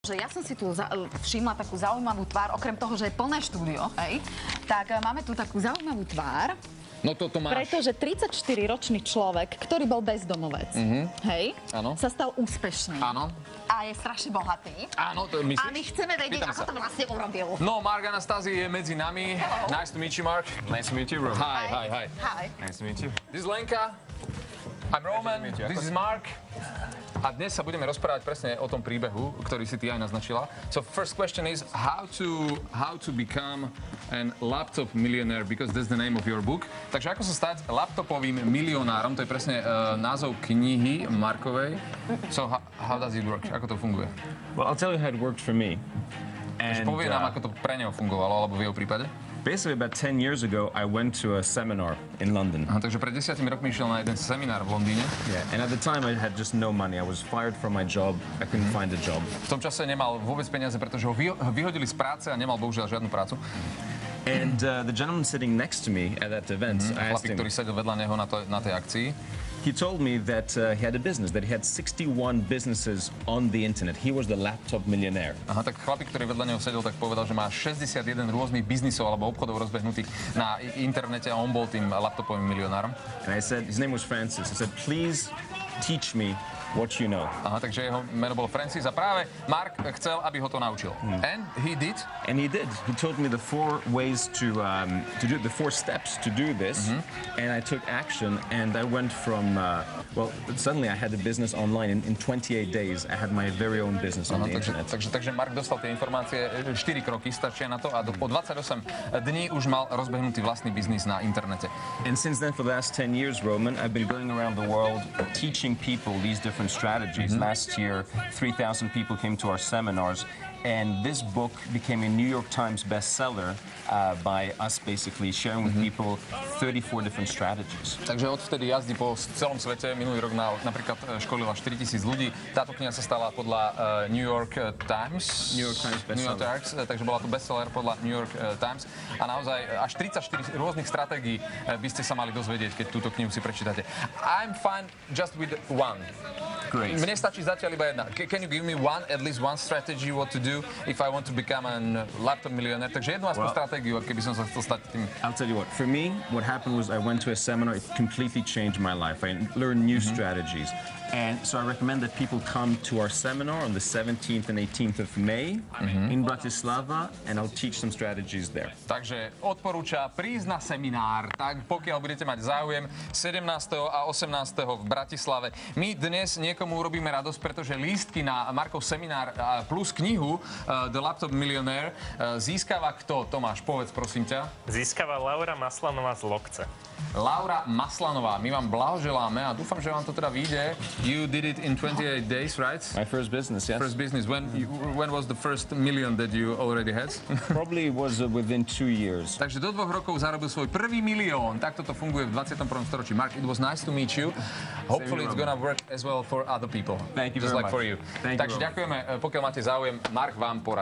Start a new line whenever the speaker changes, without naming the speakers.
Že ja som si tu všimla takú zaujímavú tvár, okrem toho, že je plné štúdio, hej, tak máme tu takú zaujímavú tvár.
No to máš.
Pretože 34-ročný človek, ktorý bol bezdomovec, hej,
áno,
sa stal úspešný.
Áno.
A je strašne bohatý.
Áno, to myslíš?
A my chceme vedieť, ako to vlastne urobil.
No, Mark Anastasi je medzi nami.
Hello.
Nice to meet you, Mark.
Nice to meet you, Roman.
Hi.
Hi.
Nice to meet you.
This is Lenka. I'm Roman. This is Mark. A dnes sa budeme rozprávať presne o tom príbehu, ktorý si ty aj naznačila. So first question is how to become an laptop millionaire, because that's the name of your book. Takže ako sa stať laptopovým milionárom, to je presne názov knihy Markovej. So how does it work? Ako to funguje?
Well, I'll tell you how it worked for me.
And, povie nám, ako to pre neho fungovalo, alebo v jeho prípade.
Basically, about 10 years ago, I went to a seminar in London.
Aha, takže pred 10 rokmi išiel na jeden seminár v Londýne.
Yeah, and at the time, I had just no money. I was fired from my job. I couldn't find a job.
V tom čase nemal vôbec peniaze, pretože ho vyhodili z práce a nemal bohužiaľ žiadnu prácu.
And the gentleman sitting next to me at that event, I asked
Chlapík,
him,
ktorý sedel vedľa neho na tej akcii,
he told me that he had a business, that he had 61 businesses on the internet. He was the laptop millionaire.
Aha, tak chlapík, ktorý vedľa neho sedel, tak povedal, že má 61 rôznych biznisov alebo obchodov rozbehnutých na internete a on bol tým laptopovým milionárom.
And I said, his name was Francis. I said, please teach me what you know.
Aha, takže jeho meno bolo Francis a práve Mark chcel, aby ho to naučil. And he did.
And he did. He told me the 4 ways to do the 4 steps to do this, and I took action. And I went from well, suddenly I had a business online in 28 days. I had my very own business on the internet.
Takže Mark dostal tie informácie, 4 kroky stačia na to a po 28 dní už mal rozbehnutý vlastný biznis na internete.
And since then, for the last 10 years, Roman, I've been going around the world teaching people these different strategies. Last year, 3,000 people came to our seminars, and this book became a New York Times bestseller by us basically sharing with people 34 different strategies.
Takže odvtedy jazdí po celom svete. Minulý rok napríklad školila 4,000 ľudí. Táto kniha sa stala podľa New York Times.
New York Times bestseller.
Takže bola to bestseller podľa New York Times. A naozaj až 34 rôznych stratégií by ste sa mali dozvedieť, keď túto knihu si prečítate. I'm fine just with one.
Great.
Mne stačí zatiaľ iba jedna. Can you give me at least one strategy what to do if I want to become a laptop millionaire? Takže jednu aspoň stratégiu, keby som sa chcel stať tým.
I'll tell you what. For me, what happened was I went to a seminar. It completely changed my life. I learned new strategies. And so I recommend that people come to our seminar on the 17th and 18th of May in Bratislava, and I'll teach some strategies there.
Takže odporúča prísť na seminár, tak pokiaľ budete mať záujem 17. a 18. v Bratislave. My dnes niekomu urobíme radosť, pretože lístky na Markov seminár plus knihu The Laptop Millionaire získava kto? Tomáš, povedz prosím ťa.
Získava Laura Maslanová z Lokce.
Laura Maslanová, my vám blahoželáme a dúfam, že vám to teda vyjde. You did it in 28 days, right?
My first business, yes.
First business. When was the first million that you already had?
Probably was within 2 years.
Takže do 2 rokov zarobil svoj prvý milión. Takto to funguje v 21. storočí. Mark, it was nice to meet you. Hopefully it's gonna work as well for other people.
Thank you
just
very
like
much.
for you.
Thank
Takže
you,
ďakujeme. Pokiaľ máte záujem, Mark vám poradí.